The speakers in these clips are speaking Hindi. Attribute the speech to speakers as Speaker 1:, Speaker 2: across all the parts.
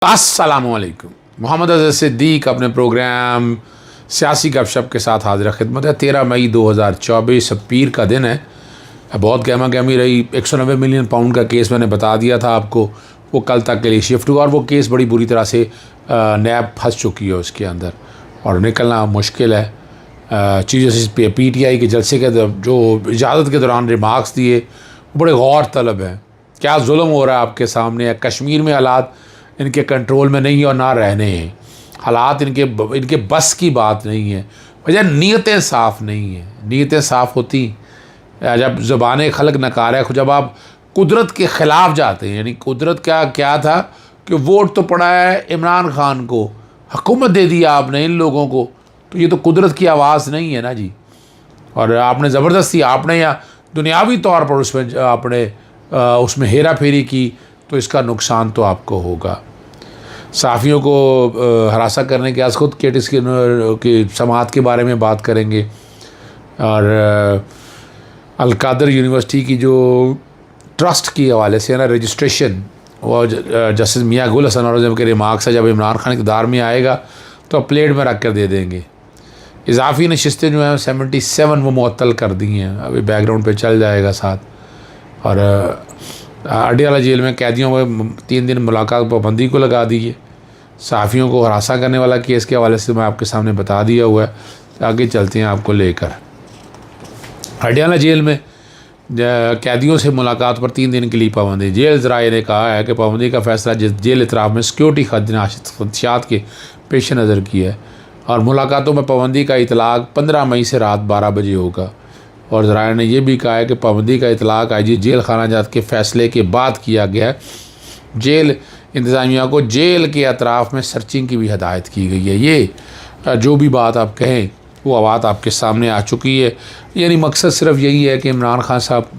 Speaker 1: अस्सलामुअलैकुम। मोहम्मद अज़हर सिद्दीक अपने प्रोग्राम सियासी गपशप के साथ हाजिर खिदमत है। 13 मई 2024 पीर का दिन है। बहुत गहमा गहमी रही। 190 मिलियन पाउंड का केस मैंने बता दिया था आपको, वो कल तक के लिए शिफ्ट हुआ और वो केस बड़ी बुरी तरह से नैब फंस चुकी है उसके अंदर और निकलना मुश्किल है। चीफ जस्टिस PTI के जलसे के जो इजाज़त के दौरान रिमार्क्स दिए वो बड़े गौर तलब हैं। क्या जुल्म हो रहा है आपके सामने। कश्मीर में हालात इनके कंट्रोल में नहीं और ना रहने हैं। हालात इनके बस की बात नहीं है। वजह नीयतें साफ़ नहीं हैं। नीयतें साफ़ होती जब ज़ुबान खलक नकार है, जब आप कुदरत के ख़िलाफ़ जाते हैं। यानी कुदरत क्या था कि वोट तो पड़ा है इमरान ख़ान को, हुकूमत दे दी आपने इन लोगों को, तो ये तो कुदरत की आवाज़ नहीं है ना जी। और आपने ज़बरदस्ती आपने या दुनियावी तौर पर उसमें हेरा फेरी की, तो इसका नुकसान तो आपको होगा। सहाफ़ियों को हरासा करने के आज खुद केटिस की समाअत के बारे में बात करेंगे। और अल-कादर यूनिवर्सिटी की जो ट्रस्ट के हवाले से ना रजिस्ट्रेशन, वो जस्टिस मियाँ गुल हसन औरंगज़ेब के रिमार्क्स है, जब इमरान खान इक़्तिदार में आएगा तो प्लेट में रख कर दे देंगे। इजाफ़ी नशिस्तें जो हैं 77 वो मुअत्तल कर दी हैं, अभी बैकग्राउंड पे चल जाएगा साथ। और अडियाला जेल में कैदियों में 3 दिन मुलाकात पाबंदी को लगा दी है। सहाफ़ियों को हरासा करने वाला केस के हवाले से मैं आपके सामने बता दिया हुआ है। आगे चलते हैं आपको लेकर। अडियाला जेल में कैदियों से मुलाकात पर 3 दिन के लिए पाबंदी। जेल ज़राए ने कहा है कि पाबंदी का फ़ैसला जेल इतराफ़ में सिक्योरिटी खदशात के पेश नज़र किया है और मुलाकातों में पाबंदी का इतलाक़ 15 मई से रात 12 बजे होगा। और ज़राए ने यह भी कहा है कि पाबंदी का इतलाक़ IG जेल खाना जात के फ़ैसले के बाद किया गया है। जेल इंतज़ामिया को जेल के अतराफ़ में सर्चिंग की भी हिदायत की गई है। ये जो भी बात आप कहें वो बात आपके सामने आ चुकी है। यानी मकसद सिर्फ यही है कि इमरान खान साहब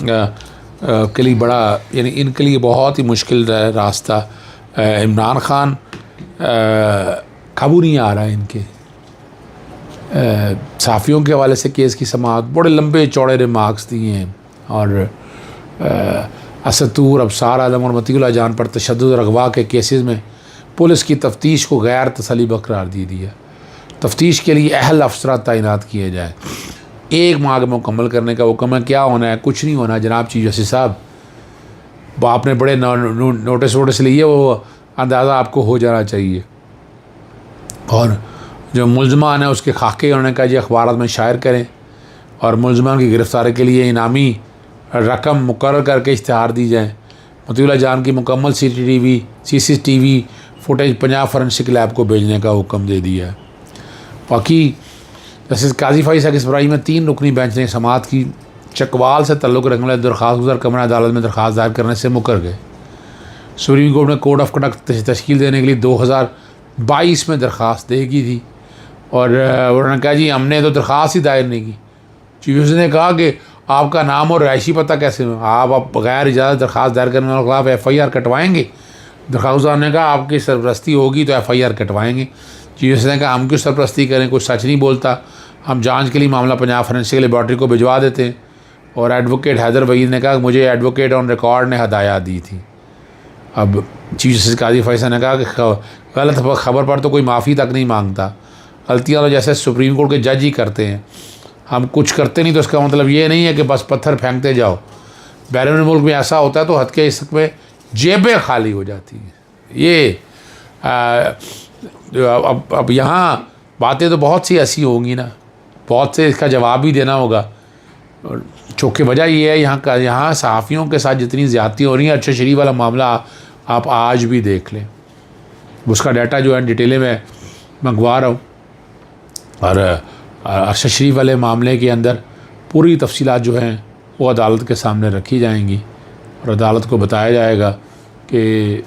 Speaker 1: के लिए बड़ा, यानी इनके लिए बहुत ही मुश्किल रास्ता। इमरान खान काबू नहीं आ रहा है इनके। सहाफ़ियों के हवाले से केस की समाअत, बड़े लंबे चौड़े रिमार्क्स दिए हैं। और असतूर, अबसार आलम और मतीउल्लाह जान पर तशद्दुद और अगवा के केसेस में पुलिस की तफ्तीश को गैर तसलीब करार दे दिया। तफ्तीश के लिए अहल अफसरा तैनात किए जाए। 1 माह मुकम्मल करने का हुक्म है। क्या होना है? कुछ नहीं होना जनाब चीफ जस्टिस साहब। आपने बड़े नोटिस वोटिस लिए, वो अंदाज़ा आपको हो जाना चाहिए। और जो मुलज़मान है उसके खाके उन्होंने कहा जी अखबार में शायर करें और मुलज़मान की गिरफ़्तारी के लिए इनामी रकम मुकर्रर करके इश्तिहार दी जाए। मतीउल्लाह जान की मुकम्मल CCTV फुटेज 50 फॉरेंसिक लैब को भेजने का हुक्म दे दिया है। बाकी जस्टिस काजी फ़ाइज़ इब्राहिम में 3 रुकनी बेंच ने समाअत की चकवाल से तल्लुक़ रखने वाले दरख्वास्त गुज़र कमरा अदालत में दरख्वास्त दायर करने से मुकर गए। सुप्रीम कोर्ट ने कोड ऑफ कंडक्ट तश्कील देने के लिए 2022 में दरख्वास्त देगी थी और उन्होंने कहा जी हमने तो दरख्वास्त ही दायर नहीं की। चीफ जस्टिस ने कहा कि आपका नाम और रहायशी पता कैसे आप बगैर इजाज़त दरख्वास्त दायर करने वालों के खिलाफ FIR कटवाएँगे। दरख्वास्त ने कहा आपकी सरपरस्ती होगी तो FIR कटवाएँगे। चीफ जस्टिस ने कहा हम क्यों सरपरस्ती करें, कुछ सच नहीं बोलता, हम जांच के लिए मामला पंजाब फोरेंसिक लेबॉर्ट्री को भिजवा देते हैं। और एडवोकेट हैदर वहीद ने कहा मुझे एडवोकेट ऑन रिकॉर्ड ने हदायत दी थी। अब चीफ जस्टिस काजी फ़ाइज़ ने कहा कि गलत खबर पर तो कोई माफ़ी तक नहीं मांगता, गलतियाँ तो जैसे सुप्रीम कोर्ट के जज ही करते हैं, हम कुछ करते नहीं। तो इसका मतलब ये नहीं है कि बस पत्थर फेंकते जाओ। बैरून मुल्क में ऐसा होता है तो हद के इस में जेबें खाली हो जाती हैं। ये अब यहाँ बातें तो बहुत सी ऐसी होंगी ना, बहुत से इसका जवाब भी देना होगा। और चौके वजह ये है यहाँ सहाफ़ियों के साथ जितनी ज़्यादती हो रही है, अरशद शरीफ वाला मामला आप आज भी देख लें, उसका डाटा जो है डिटेल में मंगवा रहा हूँ। और अरशद शरीफ वाले मामले के अंदर पूरी तफसीलात जो हैं वो अदालत के सामने रखी जाएंगी और अदालत को बताया जाएगा कि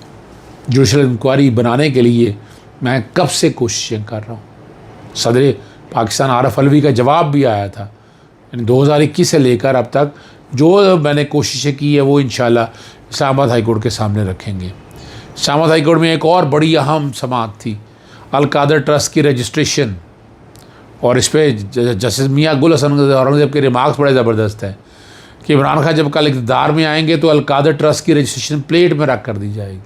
Speaker 1: जुडिशल इंक्वायरी बनाने के लिए मैं कब से कोशिशें कर रहा हूँ। सदर पाकिस्तान आरफ अलवी का जवाब भी आया था। यानी 2021 से लेकर अब तक जो मैंने कोशिशें की है वो इंशाल्लाह इस्लामाबाद हाई कोर्ट के सामने रखेंगे। इस्लामाबाद हाई कोर्ट में एक और बड़ी अहम समाअत थी, अल-कादर ट्रस्ट की रजिस्ट्रेशन। और इस पर जस्टिस मियाँ गुल हसन औरंगज़ेब के रिमार्क्स बड़े ज़बरदस्त हैं कि इमरान खान जब कल इक़्तिदार में आएंगे तो अल-कादर ट्रस्ट की रजिस्ट्रेशन प्लेट में रख कर दी जाएगी।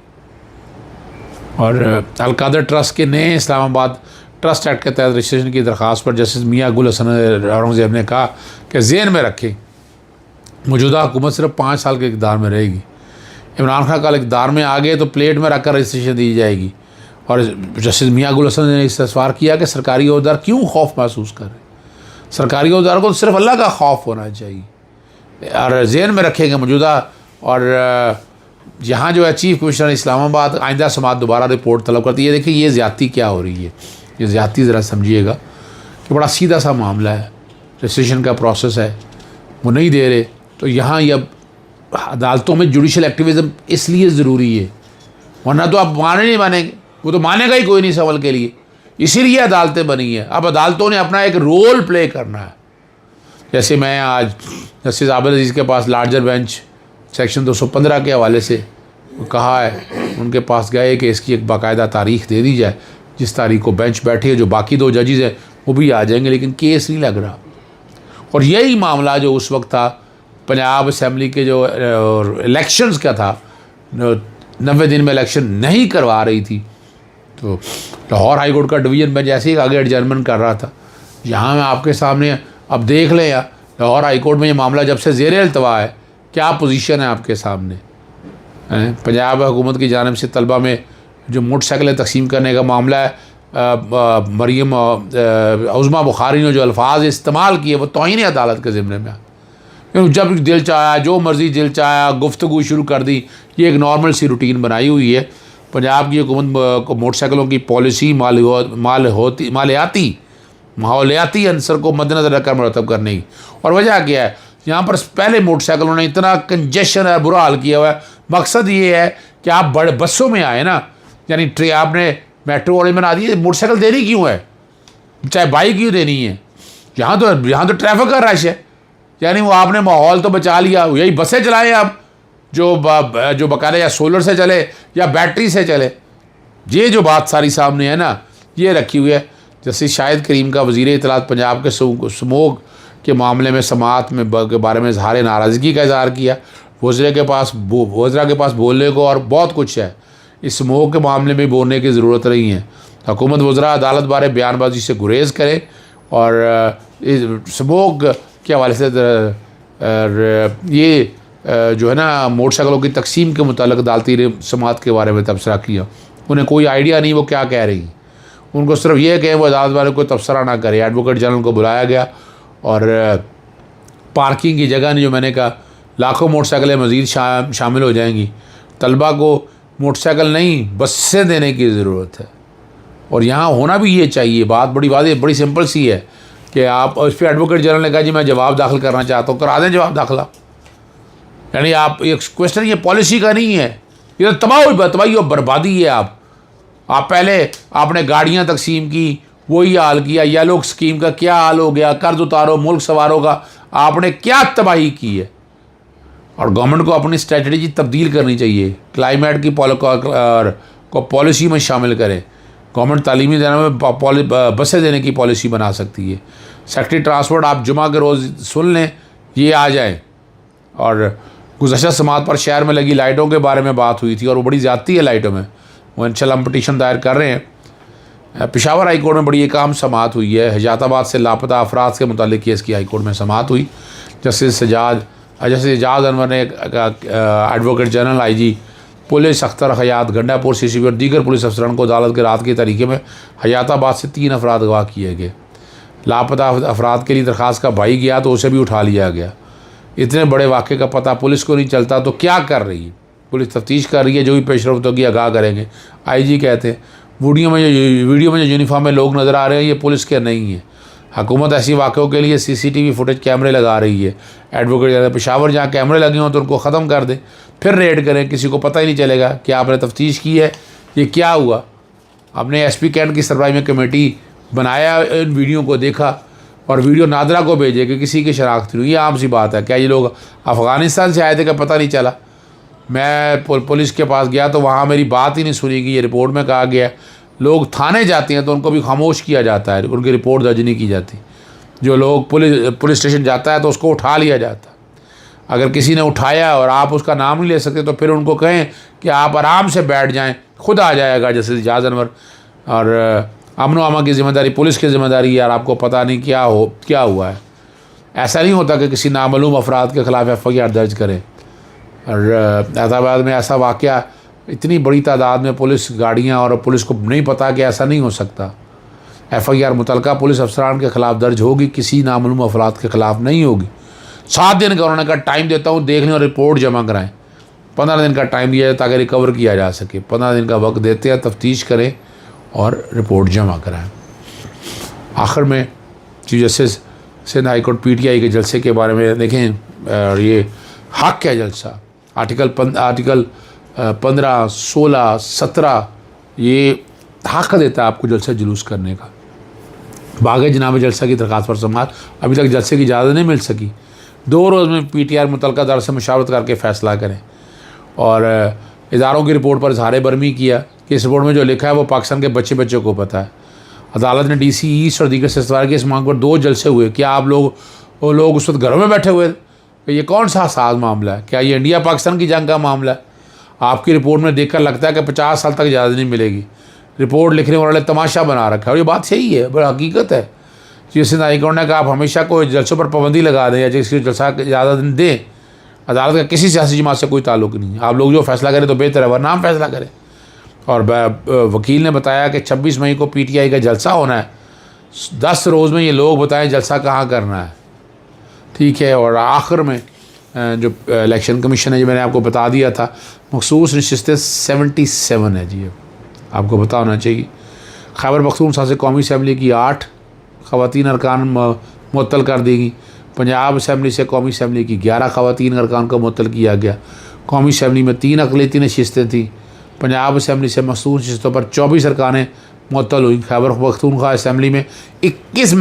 Speaker 1: और अलकादर ट्रस्ट के नए इस्लामाबाद ट्रस्ट एक्ट के तहत रजिस्ट्रेशन की दरख्वास्त पर जस्टिस मियां गुल हसन औरंगज़ेब ने कहा कि ज़हन में रखें मौजूदा हुकूमत सिर्फ 5 साल के इक़्तिदार में रहेगी। इमरान खान का इक़्तिदार में आ गए तो प्लेट में रखकर रजिस्ट्रेशन दी जाएगी। और जस्टिस मियां गुल हसन ने इस्तफसार किया कि सरकारी अहदेदार क्यों खौफ महसूस कर रहे हैं। सरकारी अहदेदार को तो सिर्फ अल्लाह का खौफ होना चाहिए। और ज़हन में रखेंगे मौजूदा और यहाँ जो है चीफ कमिश्नर इस्लामाबाद आइंदा समात दोबारा रिपोर्ट तलब करती है। देखिए ये ज़्यादती क्या हो रही है, ये ज़्यादती ज़रा समझिएगा कि बड़ा सीधा सा मामला है, रजिस्ट्रेशन का प्रोसेस है, वो नहीं दे रहे। तो यहाँ ये अब अदालतों में जुडिशल एक्टिविज़म इसलिए ज़रूरी है, वरना तो आप नहीं मानेंगे, वो तो मानेगा ही कोई नहीं सवाल के लिए। इसीलिए अदालतें बनी हैं। अब अदालतों ने अपना एक रोल प्ले करना है। जैसे मैं आज जस्टिस आबिद अजीज़ के पास लार्जर बेंच सेक्शन 215 के हवाले से कहा है, उनके पास गए कि इसकी एक बाकायदा तारीख दे दी जाए जिस तारीख को बेंच बैठी है। जो बाकी 2 जजेज़ हैं वो भी आ जाएंगे, लेकिन केस नहीं लग रहा। और यही मामला जो उस वक्त था पंजाब असम्बली के जो इलेक्शंस का था, 90 दिन में इलेक्शन नहीं करवा रही थी, तो लाहौर हाई कोर्ट का डिवीज़न बेंच ऐसे ही आगे एडजर्नमेंट कर रहा था। यहाँ मैं आपके सामने अब देख लें या लाहौर हाई कोर्ट में ये मामला जब से ज़ेर अल्तवा है, क्या पोजीशन है आपके सामने। पंजाब हुकूमत की जानिब से तलबा में जो मोटरसाइकिलें तकसीम करने का मामला है, मरीम उज़मा बुखारी ने जो अल्फाज इस्तेमाल किए वो तौहीन अदालत के ज़िम्मे में। जब दिल चाहा जो मर्ज़ी दिल चाहा गुफ्तगू शुरू कर दी। ये एक नॉर्मल सी रूटीन बनाई हुई है पंजाब की हुकूमत को मोटरसाइकिलों की पॉलिसी माहौलियाती अंसर को मद्देनज़र रखकर मरतब करने की। और वजह क्या है, यहाँ पर पहले मोटरसाइकिलों ने इतना कंजेशन है, बुरा हाल किया हुआ है। मकसद ये है कि आप बड़े बसों में आए ना, यानी आपने मेट्रो वाले बना दी, मोटरसाइकिल देनी क्यों है, चाहे बाइक क्यों देनी है। यहाँ तो ट्रैफिक का रश है, यानी वो आपने माहौल तो बचा लिया। यही बसें चलाएं आप जो बकायदा या सोलर से चले या बैटरी से चले। ये जो बात सारी सामने है ना, ये रखी हुई है। जैसे शाहिद करीम का वज़ीर इत्तलात पंजाब के स्मोक के मामले में समात में के बारे में इजहार नाराज़गी का इजहार किया। वज़रा के पास बोलने को और बहुत कुछ है, इस स्मोक के मामले में बोलने की ज़रूरत नहीं है। हुकूमत वज़रा अदालत बारे बयानबाजी से गुरेज़ करे और स्मोक के हवाले से ये जो है ना मोटरसाइकिलों की तकसीम के मुतालिक अदालती समात के बारे में तबसरा किया। उन्हें कोई आइडिया नहीं वो क्या कह रही, उनको सिर्फ ये कहें वो अदालत वाले को तबसरा ना करे। एडवोकेट जनरल को बुलाया गया और पार्किंग की जगह नहीं, जो मैंने कहा लाखों मोटरसाइकिलें मज़ीद शामिल हो जाएंगी। तलबा को मोटरसाइकिल नहीं बसें देने की ज़रूरत है, और यहाँ होना भी ये चाहिए। बात बड़ी सिंपल सी है कि आप उस पर एडवोकेट जनरल ने कहा जी मैं जवाब दाखिल करना चाहता हूँ, करा दें जवाब दाखिला। यानी आप ये क्वेश्चन ये पॉलिसी का नहीं है, ये तो तबाही और बर्बादी है। आप पहले आपने गाड़ियाँ तकसीम की, वही हाल किया। येलो स्कीम का क्या हाल हो गया, कर्ज उतारो मुल्क सवारों का, आपने क्या तबाही की है। और गवर्नमेंट को अपनी स्ट्रेटजी तब्दील करनी चाहिए, क्लाइमेट की को पॉलिसी में शामिल करें। गवर्नमेंट तालीमी इदारों में बसें देने की पॉलिसी बना सकती है। सेक्रेटरी ट्रांसपोर्ट आप जुमा के रोज़ सुन लें, ये आ जाए। और गुज़श्ता समात पर शहर में लगी लाइटों के बारे में बात हुई थी और वो बड़ी ज़्यादती है लाइटों में, वो इंशाल्लाह हम पटिशन दायर कर रहे हैं। पेशावर हाई कोर्ट में बड़ी एक आम समात हुई है। हजाताबाद से लापता अफराद के मुतालिक केस की हाई कोर्ट में समात हुई। जस्टिस एजाज अनवर ने advocate general IG police Akhtar Hayat Gandapur CCP और दीगर पुलिस अफसरान को अदालत के रात के तरीके में हयाताबाद से 3 अफराद अगवा किए गए। लापता अफराद के लिए दरख्वास्त का भाई गया तो उसे भी उठा लिया गया। इतने बड़े वाक़े का पता पुलिस को नहीं चलता तो क्या कर रही है पुलिस? तफ्तीश कर रही है, जो भी पेशरफ्त होगी आगाह करेंगे। IG कहते हैं वीडियो में जो यूनिफॉर्म में लोग नज़र आ रहे हैं ये पुलिस के नहीं है। हुकूमत ऐसी वाक़ों के लिए CCTV फुटेज कैमरे लगा रही है। एडवोकेट पेशावर जहाँ कैमरे लगे हों तो उनको ख़त्म कर दें, फिर रेड करें, किसी को पता ही नहीं चलेगा कि आपने तफ्तीश की है ये क्या हुआ। आपने SP कैंट की सरबराही में कमेटी बनाया, इन वीडियो को देखा और वीडियो नादरा को भेजे कि किसी की शनाख्त हुई। ये आम सी बात है। क्या ये लोग अफ़गानिस्तान से आए थे, क्या पता नहीं चला? मैं पुलिस के पास गया तो वहाँ मेरी बात ही नहीं सुनी गई। ये रिपोर्ट में कहा गया लोग थाने जाते हैं तो उनको भी खामोश किया जाता है, उनकी रिपोर्ट दर्ज नहीं की जाती। जो लोग पुलिस स्टेशन जाता है तो उसको उठा लिया जाता है। अगर किसी ने उठाया और आप उसका नाम नहीं ले सकते तो फिर उनको कहें कि आप आराम से बैठ जाएं, खुद आ जाएगा जैसे इजाज़ अनवर, और अमन व अमान की ज़िम्मेदारी पुलिस की ज़िम्मेदारी, यार आपको पता नहीं क्या हुआ है। ऐसा नहीं होता कि किसी नामालूम अफराद के ख़िलाफ़ FIR दर्ज करें। और हैदराबाद में ऐसा वाक़या, इतनी बड़ी तादाद में पुलिस गाड़ियाँ, और पुलिस को नहीं पता कि ऐसा नहीं हो सकता। FIR मुतलका पुलिस अफसरान के ख़िलाफ़ दर्ज होगी, किसी नामालूम अफराद के ख़िलाफ़ नहीं होगी। 7 दिन का उन्होंने कहा टाइम देता हूँ, देख लें और रिपोर्ट जमा कराएँ। 15 दिन का टाइम दिया जाए ताकि रिकवर किया जा सके। 15 दिन का वक्त देते हैं, तफ्तीश करें और रिपोर्ट जमा कराएँ। आखिर में chief justice Sindh high court PTI के जलसे के बारे में देखें, और ये हक है जलसा, आर्टिकल 15, 16, 17 ये हक देता है आपको जलसा जुलूस करने का। बागे जनाब जलसा की दरख्वास्त पर समाअत, अभी तक जलसे की इजाज़त नहीं मिल सकी। 2 रोज़ में PTI मुतलका अदालत से मुशावरत करके फ़ैसला करें। और इदारों की रिपोर्ट पर इज़हार बरहमी किया कि इस रिपोर्ट में जो लिखा है वो पाकिस्तान के बच्चे बच्चों को पता है। अदालत ने DC ईस्ट और दीगर से इस्तफसार की इस मांग पर 2 जलसे हुए। क्या आप वो लोग उस वक्त घरों में बैठे हुए थे? ये कौन सा हसास मामला है? क्या ये इंडिया पाकिस्तान की जंग का मामला है? आपकी रिपोर्ट में देखकर लगता है कि 50 साल तक इजाज़त नहीं मिलेगी। रिपोर्ट लिखने वाले तमाशा बना रखा है, और ये बात सही है, बड़ा हकीकत है। चीफ सिंध हाई कोर्ट ने कहा आप हमेशा कोई जलसों पर पाबंदी लगा दें या जिसकी जलसा की इजाज़त दें। अदालत का किसी सियासी जमात से कोई ताल्लुक़ नहीं है। आप लोग जो फैसला करें तो बेहतर है, वरना हम फैसला करें। और वकील ने बताया कि 26 मई को PTI का जलसा होना है। 10 रोज़ में ये लोग बताएं जलसा कहाँ करना है, ठीक है। और आखिर में जो इलेक्शन कमीशन है, जो मैंने आपको बता दिया था, मखसूस नशिस्तें 77 है जी, आपको पता होना चाहिए। खैबर पख्तूनख्वा से कौमी असम्बली की 8 ख़वातीन अरकान मुअत्तल कर दी गई। पंजाब असम्बली से कौमी असम्बली की 11 ख़वातीन अरकान को मुअत्तल किया गया। कौमी असम्बली में 3 अक़लियती नशिस्तें थीं। पंजाब असम्बली से मखसूस नशिस्तों पर 24 अरकानें मुअत्तल हुई। खैबर पख्तूनख्वा असम्बली में 21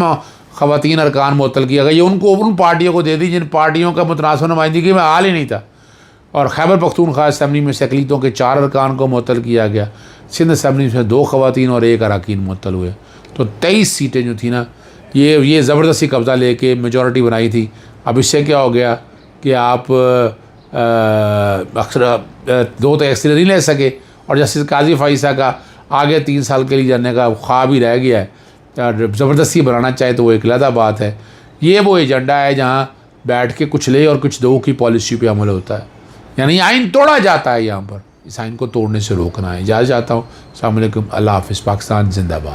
Speaker 1: ख़वातीन अरकान मुअत्तल किया गया। ये उन पार्टियों को दे दी जिन पार्टियों का मुतनासिब नुमाइंदगी में हाल ही नहीं था। और खैबर पख्तूनख्वा असम्बली में से अक़लियतों के 4 अरकान को मुअत्तल किया गया। सिंध असम्बली में 2 ख़वातीन और 1 अरकान मुअत्तल हुए। तो 23 सीटें जो थी ना, ये ज़बरदस्ती कब्ज़ा लेके मेजॉरिटी बनाई थी। अब इससे क्या हो गया कि आप अक्सर 2 तो एक्सरे नहीं ले सके, और जस्टिस काजी फ़ाइसा का आगे 3 साल के लिए जाने का ख्वाब ही रह गया है। ज़बरदस्ती बनाना चाहे तो वो एक अलग बात है। ये वो एजेंडा है जहाँ बैठ के कुछ ले और कुछ दो की पॉलिसी पे अमल होता है, यानी आइन तोड़ा जाता है। यहाँ पर इस आइन को तोड़ने से रोकना है। इजाज़त चाहता हूँ। अस्सलाम वालेकुम, अल्लाह हाफ़िज़। पाकिस्तान जिंदाबाद।